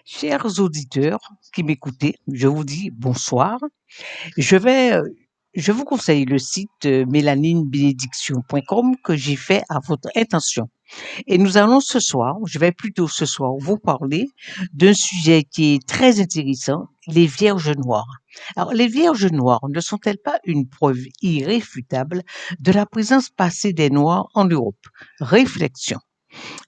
Chers auditeurs qui m'écoutez, je vous dis bonsoir. Je vais, euh, je vous conseille le site mélaninebénédiction.com que j'ai fait à votre intention. Et nous allons ce soir, je vais plutôt ce soir vous parler d'un sujet qui est très intéressant, les Vierges noires. Alors, les Vierges noires ne sont-elles pas une preuve irréfutable de la présence passée des Noirs en Europe? Réflexion.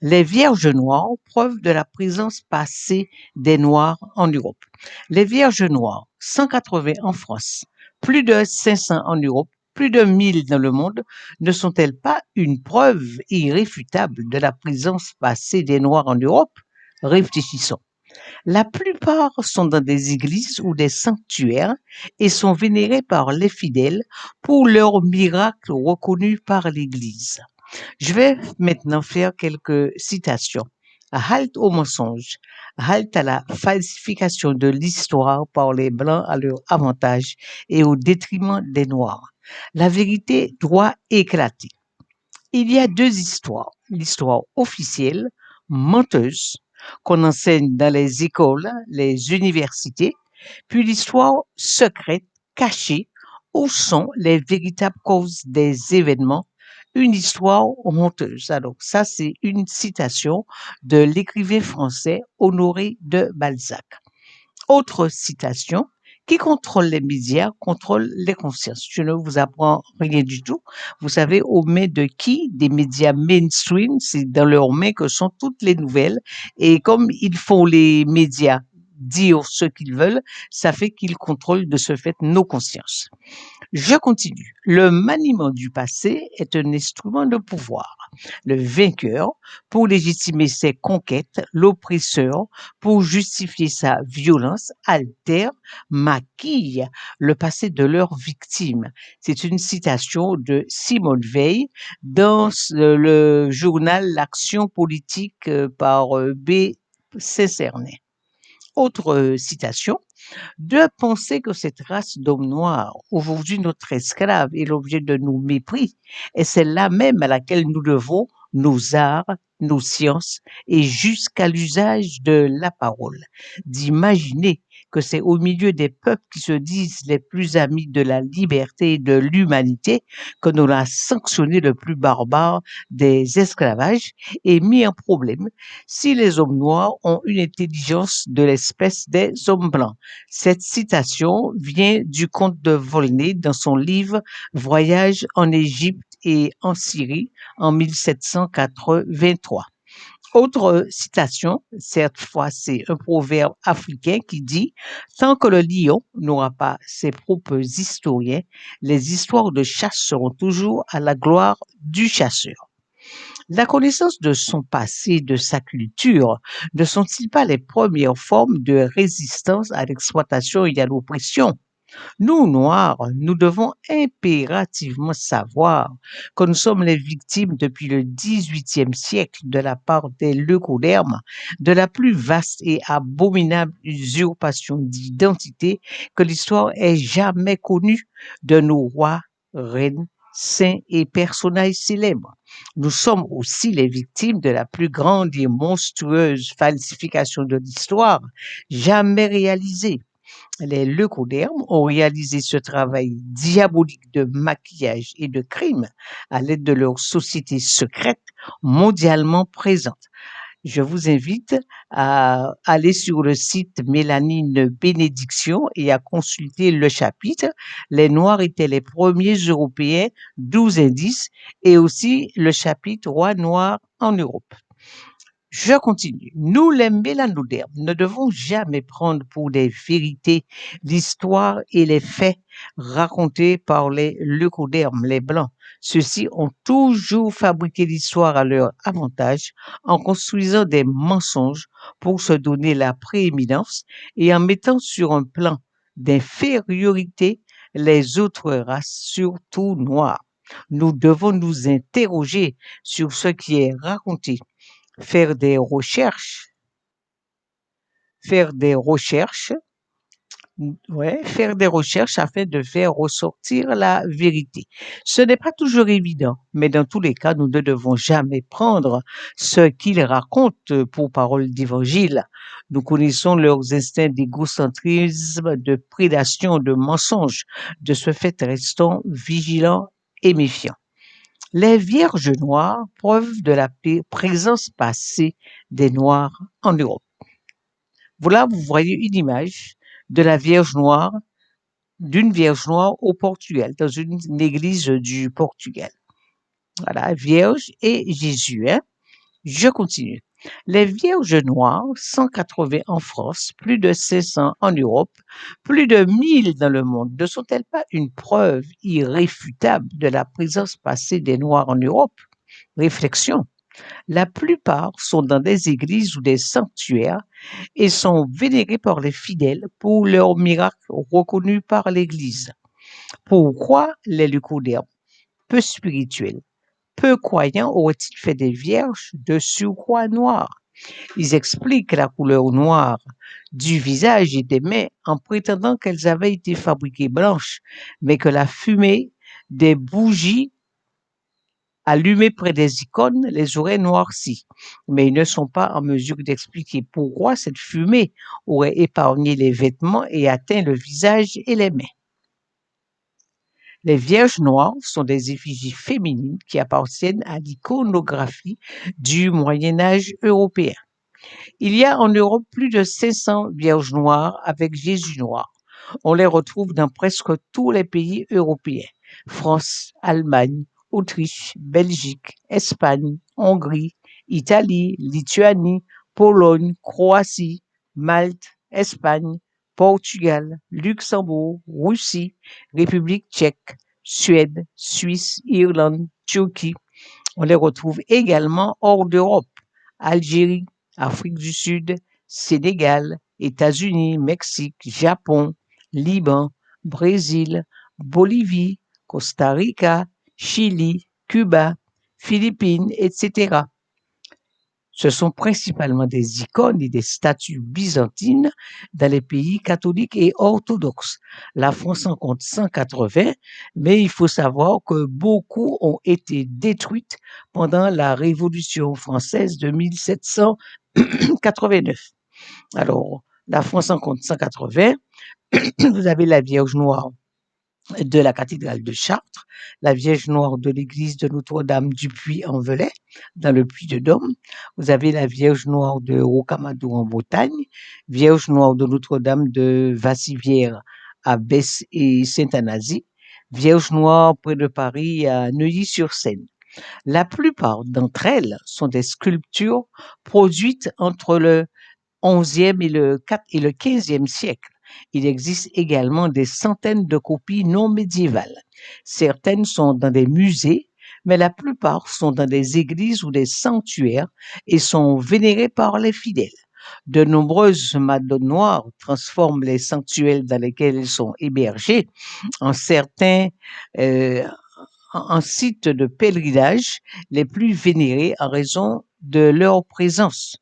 Les Vierges noires, preuve de la présence passée des Noirs en Europe. Les Vierges noires, 180 en France, plus de 500 en Europe, plus de 1000 dans le monde, ne sont-elles pas une preuve irréfutable de la présence passée des Noirs en Europe? Réfléchissons. La plupart sont dans des églises ou des sanctuaires et sont vénérés par les fidèles pour leurs miracles reconnus par l'Église. Je vais maintenant faire quelques citations. Halte au mensonge, halte à la falsification de l'histoire par les Blancs à leur avantage et au détriment des Noirs. La vérité doit éclater. Il y a deux histoires. L'histoire officielle, menteuse, qu'on enseigne dans les écoles, les universités, puis l'histoire secrète, cachée, où sont les véritables causes des événements, une histoire honteuse. Alors, ça, c'est une citation de l'écrivain français Honoré de Balzac. Autre citation, qui contrôle les médias contrôle les consciences. Je ne vous apprends rien du tout. Vous savez, aux mains de qui? Des médias mainstream, c'est dans leurs mains que sont toutes les nouvelles. Et comme ils font les médias dire ce qu'ils veulent, ça fait qu'ils contrôlent de ce fait nos consciences. Je continue. Le maniement du passé est un instrument de pouvoir. Le vainqueur, pour légitimer ses conquêtes, l'oppresseur, pour justifier sa violence, altère, maquille le passé de leurs victimes. C'est une citation de Simone Veil dans le journal L'Action politique par B. Sincernay. Autre citation, de penser que cette race d'hommes noirs, aujourd'hui notre esclave, est l'objet de nos mépris, est celle-là même à laquelle nous devons nos arts, nos sciences et jusqu'à l'usage de la parole. D'imaginer que c'est au milieu des peuples qui se disent les plus amis de la liberté et de l'humanité que l'on a sanctionné le plus barbare des esclavages et mis en problème si les hommes noirs ont une intelligence de l'espèce des hommes blancs. Cette citation vient du comte de Volney dans son livre Voyage en Égypte et en Syrie en 1783. Autre citation, cette fois c'est un proverbe africain qui dit tant que le lion n'aura pas ses propres historiens, les histoires de chasse seront toujours à la gloire du chasseur. La connaissance de son passé, de sa culture, ne sont-ils pas les premières formes de résistance à l'exploitation et à l'oppression? Nous, Noirs, nous devons impérativement savoir que nous sommes les victimes depuis le XVIIIe siècle de la part des leucodermes de la plus vaste et abominable usurpation d'identité que l'histoire ait jamais connue de nos rois, reines, saints et personnages célèbres. Nous sommes aussi les victimes de la plus grande et monstrueuse falsification de l'histoire jamais réalisée. Les leucodermes ont réalisé ce travail diabolique de maquillage et de crime à l'aide de leur société secrète mondialement présente. Je vous invite à aller sur le site Mélanine Bénédiction et à consulter le chapitre Les Noirs étaient les premiers Européens, 12 indices, et aussi le chapitre Rois noirs en Europe. Je continue. Nous, les mélanodermes, ne devons jamais prendre pour des vérités l'histoire et les faits racontés par les leucodermes, les blancs. Ceux-ci ont toujours fabriqué l'histoire à leur avantage en construisant des mensonges pour se donner la prééminence et en mettant sur un plan d'infériorité les autres races, surtout noires. Nous devons nous interroger sur ce qui est raconté, faire des recherches, faire des recherches Ouais, faire des recherches afin de faire ressortir la vérité. Ce n'est pas toujours évident, mais dans tous les cas, nous ne devons jamais prendre ce qu'ils racontent pour parole d'évangile. Nous connaissons leurs instincts d'égocentrisme, de prédation, de mensonge. De ce fait, restons vigilants et méfiants. Les Vierges noires, preuve de la présence passée des Noirs en Europe. Voilà, vous voyez une image de la Vierge noire, d'une Vierge noire au Portugal, dans une église du Portugal. Voilà, Vierge et Jésus. Hein. Je continue. Les Vierges noires, 180 en France, plus de 500 en Europe, plus de 1000 dans le monde, ne sont-elles pas une preuve irréfutable de la présence passée des Noirs en Europe? Réflexion. La plupart sont dans des églises ou des sanctuaires et sont vénérés par les fidèles pour leurs miracles reconnus par l'Église. Pourquoi les Lycodermes, peu spirituels, peu croyants, auraient-ils fait des vierges de surcroît noires? Ils expliquent la couleur noire du visage et des mains en prétendant qu'elles avaient été fabriquées blanches, mais que la fumée des bougies allumées près des icônes les aurait noircies. Mais ils ne sont pas en mesure d'expliquer pourquoi cette fumée aurait épargné les vêtements et atteint le visage et les mains. Les Vierges noires sont des effigies féminines qui appartiennent à l'iconographie du Moyen Âge européen. Il y a en Europe plus de 500 Vierges noires avec Jésus noir. On les retrouve dans presque tous les pays européens. France, Allemagne, Autriche, Belgique, Espagne, Hongrie, Italie, Lituanie, Pologne, Croatie, Malte, Espagne, Portugal, Luxembourg, Russie, République tchèque, Suède, Suisse, Irlande, Turquie. On les retrouve également hors d'Europe. Algérie, Afrique du Sud, Sénégal, États-Unis, Mexique, Japon, Liban, Brésil, Bolivie, Costa Rica, Chili, Cuba, Philippines, etc. Ce sont principalement des icônes et des statues byzantines dans les pays catholiques et orthodoxes. La France en compte 180, mais il faut savoir que beaucoup ont été détruites pendant la Révolution française de 1789. Alors, la France en compte 180. Vous avez la Vierge Noire de la cathédrale de Chartres, la Vierge Noire de l'église de Notre-Dame du Puy-en-Velay, dans le Puy-de-Dôme. Vous avez la Vierge Noire de Rocamadour en Bretagne, Vierge Noire de Notre-Dame de Vassivière à Besse et Saint-Anazie, Vierge Noire près de Paris à Neuilly-sur-Seine. La plupart d'entre elles sont des sculptures produites entre le XIe et le XVe siècle. Il existe également des centaines de copies non médiévales. Certaines sont dans des musées, mais la plupart sont dans des églises ou des sanctuaires et sont vénérées par les fidèles. De nombreuses madones noires transforment les sanctuaires dans lesquels elles sont hébergées en certains en sites de pèlerinage les plus vénérés en raison de leur présence.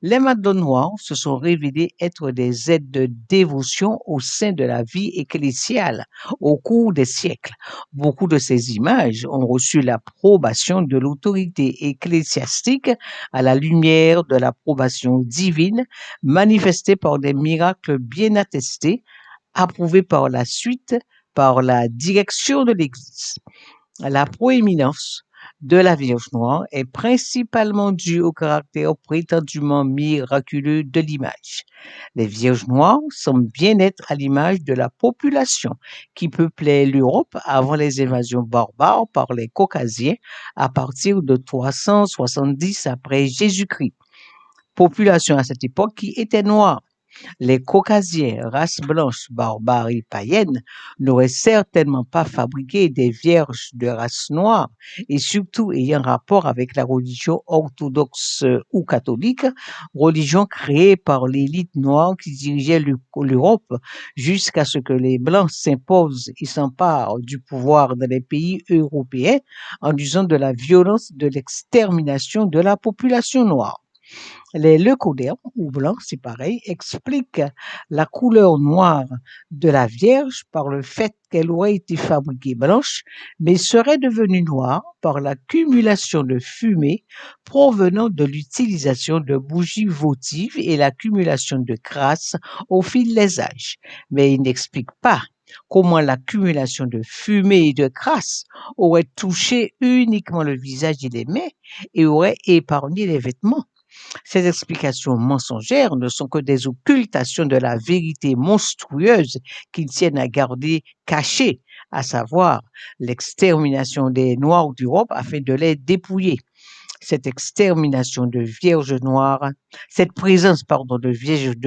Les madones noires se sont révélées être des aides de dévotion au sein de la vie ecclésiale au cours des siècles. Beaucoup de ces images ont reçu l'approbation de l'autorité ecclésiastique à la lumière de l'approbation divine manifestée par des miracles bien attestés, approuvés par la suite par la direction de l'Église. La proéminence de la Vierge noire est principalement due au caractère prétendument miraculeux de l'image. Les Vierges noires semblent bien être à l'image de la population qui peuplait l'Europe avant les invasions barbares par les Caucasiens à partir de 370 après Jésus-Christ. Population à cette époque qui était noire. Les Caucasiens, race blanche, barbares et païenne, n'auraient certainement pas fabriqué des vierges de race noire et surtout ayant rapport avec la religion orthodoxe ou catholique, religion créée par l'élite noire qui dirigeait l'Europe jusqu'à ce que les Blancs s'imposent et s'emparent du pouvoir dans les pays européens en usant de la violence de l'extermination de la population noire. Les leucodermes, ou blancs, c'est pareil, expliquent la couleur noire de la Vierge par le fait qu'elle aurait été fabriquée blanche, mais serait devenue noire par l'accumulation de fumée provenant de l'utilisation de bougies votives et l'accumulation de crasse au fil des âges. Mais il n'explique pas comment l'accumulation de fumée et de crasse aurait touché uniquement le visage et les mains et aurait épargné les vêtements. Ces explications mensongères ne sont que des occultations de la vérité monstrueuse qu'ils tiennent à garder cachée, à savoir l'extermination des Noirs d'Europe afin de les dépouiller. Cette extermination de vierges noires, cette présence, pardon, de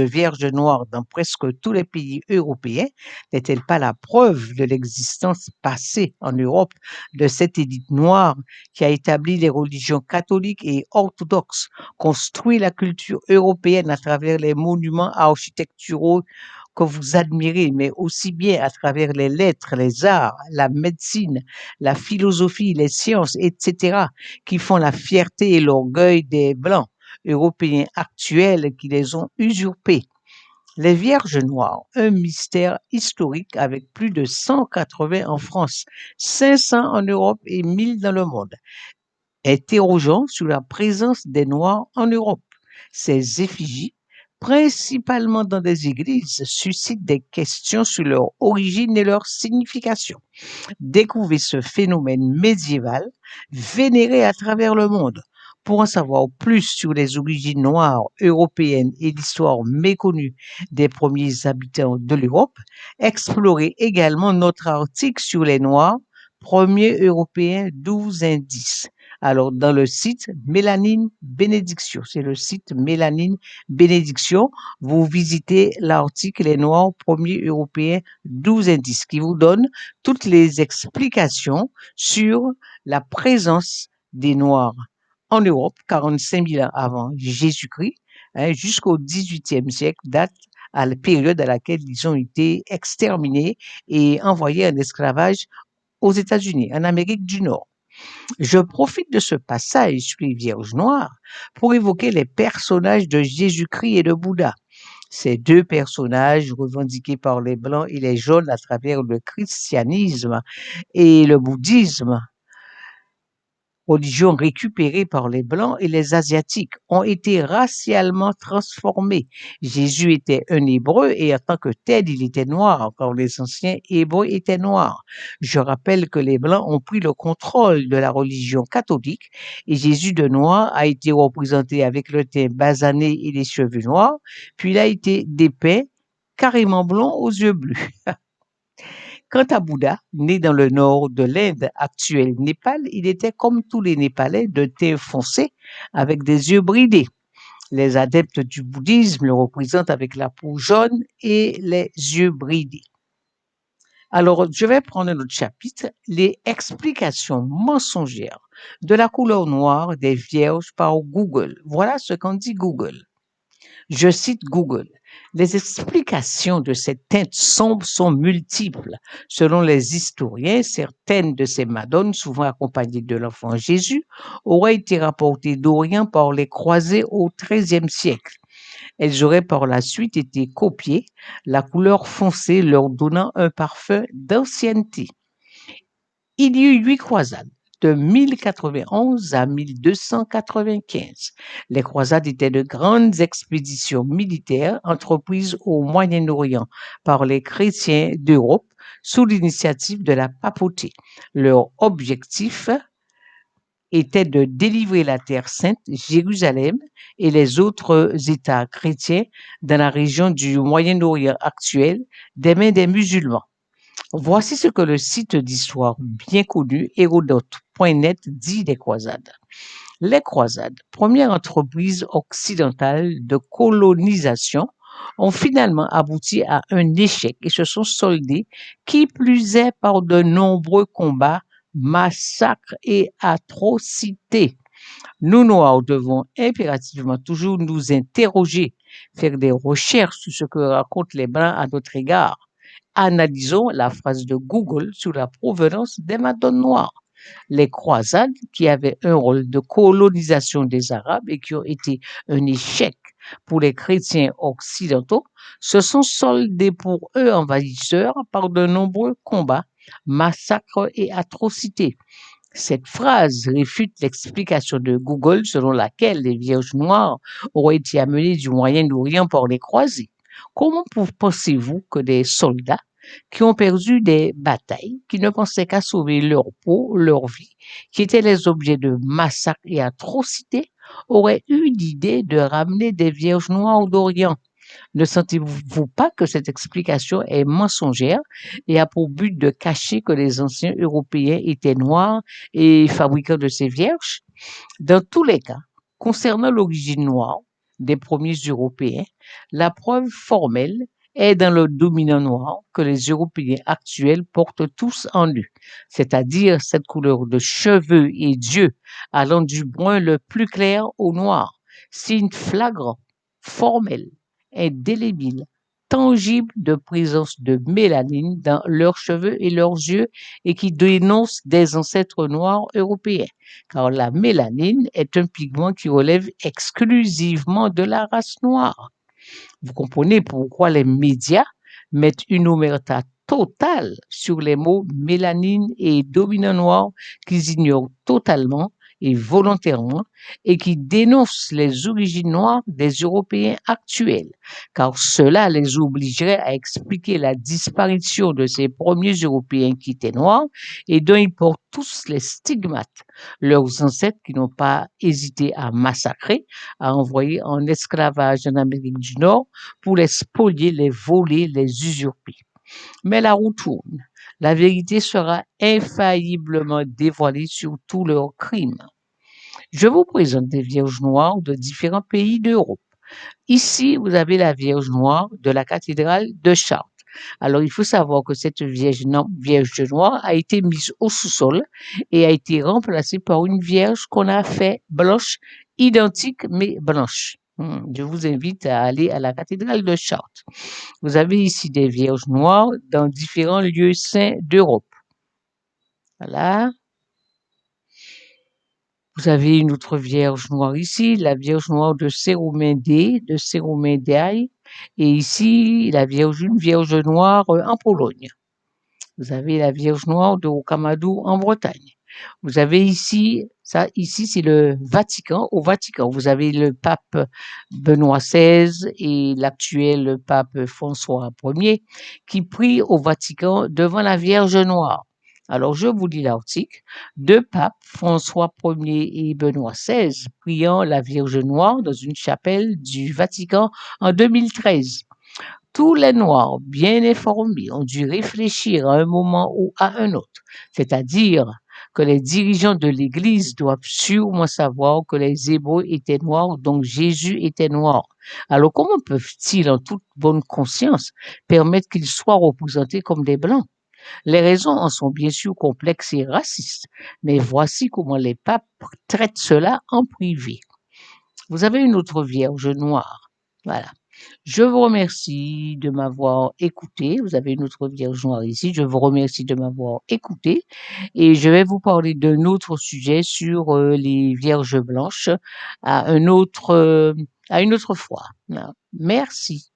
vierges noires dans presque tous les pays européens n'est-elle pas la preuve de l'existence passée en Europe de cette élite noire qui a établi les religions catholiques et orthodoxes, construit la culture européenne à travers les monuments architecturaux que vous admirez, mais aussi bien à travers les lettres, les arts, la médecine, la philosophie, les sciences, etc., qui font la fierté et l'orgueil des Blancs européens actuels qui les ont usurpés. Les Vierges Noires, un mystère historique avec plus de 180 en France, 500 en Europe et 1000 dans le monde, interrogeant sur la présence des Noirs en Europe. Ces effigies, principalement dans des églises, suscitent des questions sur leur origine et leur signification. Découvrez ce phénomène médiéval vénéré à travers le monde. Pour en savoir plus sur les origines noires européennes et l'histoire méconnue des premiers habitants de l'Europe, explorez également notre article sur les Noirs, premiers Européens 12 indices. Alors, dans le site Mélanine Bénédiction, c'est le site Mélanine Bénédiction, vous visitez l'article Les Noirs, premiers Européens 12 indices, qui vous donne toutes les explications sur la présence des Noirs en Europe, 45 000 ans avant Jésus-Christ, jusqu'au XVIIIe siècle, date à la période à laquelle ils ont été exterminés et envoyés en esclavage aux États-Unis, en Amérique du Nord. Je profite de ce passage sur les Vierges Noires pour évoquer les personnages de Jésus-Christ et de Bouddha. Ces deux personnages revendiqués par les Blancs et les Jaunes à travers le christianisme et le bouddhisme, religions récupérées par les Blancs et les Asiatiques, ont été racialement transformés. Jésus était un Hébreu et en tant que tel, il était noir, car les anciens Hébreux étaient noirs. Je rappelle que les Blancs ont pris le contrôle de la religion catholique et Jésus de noir a été représenté avec le teint basané et les cheveux noirs, puis il a été dépeint carrément blond aux yeux bleus. Quant à Bouddha, né dans le nord de l'Inde, actuel Népal, il était comme tous les Népalais de teint foncé avec des yeux bridés. Les adeptes du bouddhisme le représentent avec la peau jaune et les yeux bridés. Alors, je vais prendre un autre chapitre, les explications mensongères de la couleur noire des vierges par Google. Voilà ce qu'en dit Google. Je cite Google. Les explications de cette teinte sombre sont multiples. Selon les historiens, certaines de ces madones, souvent accompagnées de l'enfant Jésus, auraient été rapportées d'Orient par les croisés au XIIIe siècle. Elles auraient par la suite été copiées, la couleur foncée leur donnant un parfum d'ancienneté. Il y eut 8 croisades, de 1091 à 1295. Les croisades étaient de grandes expéditions militaires entreprises au Moyen-Orient par les chrétiens d'Europe sous l'initiative de la papauté. Leur objectif était de délivrer la Terre sainte, Jérusalem et les autres États chrétiens dans la région du Moyen-Orient actuel des mains des musulmans. Voici ce que le site d'histoire bien connu Hérodote.net dit des croisades. Les croisades, première entreprise occidentale de colonisation, ont finalement abouti à un échec et se sont soldées, qui plus est par de nombreux combats, massacres et atrocités. Nous, Noirs, devons impérativement toujours nous interroger, faire des recherches sur ce que racontent les Blancs à notre égard. Analysons la phrase de Google sur la provenance des madones noires. Les croisades, qui avaient un rôle de colonisation des Arabes et qui ont été un échec pour les chrétiens occidentaux, se sont soldées pour eux envahisseurs par de nombreux combats, massacres et atrocités. Cette phrase réfute l'explication de Google selon laquelle les Vierges noires auraient été amenées du Moyen-Orient par les croisés. Comment pensez-vous que des soldats qui ont perdu des batailles, qui ne pensaient qu'à sauver leur peau, leur vie, qui étaient les objets de massacres et atrocités, auraient eu l'idée de ramener des Vierges noires d'Orient? Ne sentez-vous pas que cette explication est mensongère et a pour but de cacher que les anciens Européens étaient noirs et fabricants de ces vierges? Dans tous les cas, concernant l'origine noire des premiers Européens, la preuve formelle est dans le dominant noir que les Européens actuels portent tous en eux, c'est-à-dire cette couleur de cheveux et d'yeux allant du brun le plus clair au noir, signe flagrant, formel, indélébile, tangible de présence de mélanine dans leurs cheveux et leurs yeux et qui dénonce des ancêtres noirs européens, car la mélanine est un pigment qui relève exclusivement de la race noire. Vous comprenez pourquoi les médias mettent une omerta totale sur les mots mélanine et dominant noir qu'ils ignorent totalement et volontairement et qui dénoncent les origines noires des Européens actuels, car cela les obligerait à expliquer la disparition de ces premiers Européens qui étaient noirs et dont ils portent tous les stigmates, leurs ancêtres qui n'ont pas hésité à massacrer, à envoyer en esclavage en Amérique du Nord pour les spolier, les voler, les usurper. Mais la roue tourne. La vérité sera infailliblement dévoilée sur tous leurs crimes. Je vous présente des vierges noires de différents pays d'Europe. Ici, vous avez la Vierge noire de la cathédrale de Chartres. Alors, il faut savoir que cette Vierge noire a été mise au sous-sol et a été remplacée par une Vierge qu'on a fait blanche, identique mais blanche. Je vous invite à aller à la cathédrale de Chartres. Vous avez ici des Vierges noires dans différents lieux saints d'Europe. Voilà. Vous avez une autre Vierge noire ici, la Vierge noire de Céromédée, et ici une Vierge noire en Pologne. Vous avez la Vierge noire de Rocamadour en Bretagne. Vous avez ici c'est le Vatican. Au Vatican, vous avez le pape Benoît XVI et l'actuel pape François Ier qui prient au Vatican devant la Vierge noire. Alors, je vous lis l'article. Deux papes, François Ier et Benoît XVI, priant la Vierge noire dans une chapelle du Vatican en 2013. Tous les Noirs bien informés ont dû réfléchir à un moment ou à un autre, c'est-à-dire que les dirigeants de l'Église doivent sûrement savoir que les Hébreux étaient noirs, donc Jésus était noir. Alors comment peuvent-ils, en toute bonne conscience, permettre qu'ils soient représentés comme des Blancs? Les raisons en sont bien sûr complexes et racistes, mais voici comment les papes traitent cela en privé. Vous avez une autre Vierge noire. Voilà. Je vous remercie de m'avoir écouté. Vous avez une autre Vierge noire ici. Je vous remercie de m'avoir écouté. Et je vais vous parler d'un autre sujet sur les Vierges blanches à une autre fois. Merci.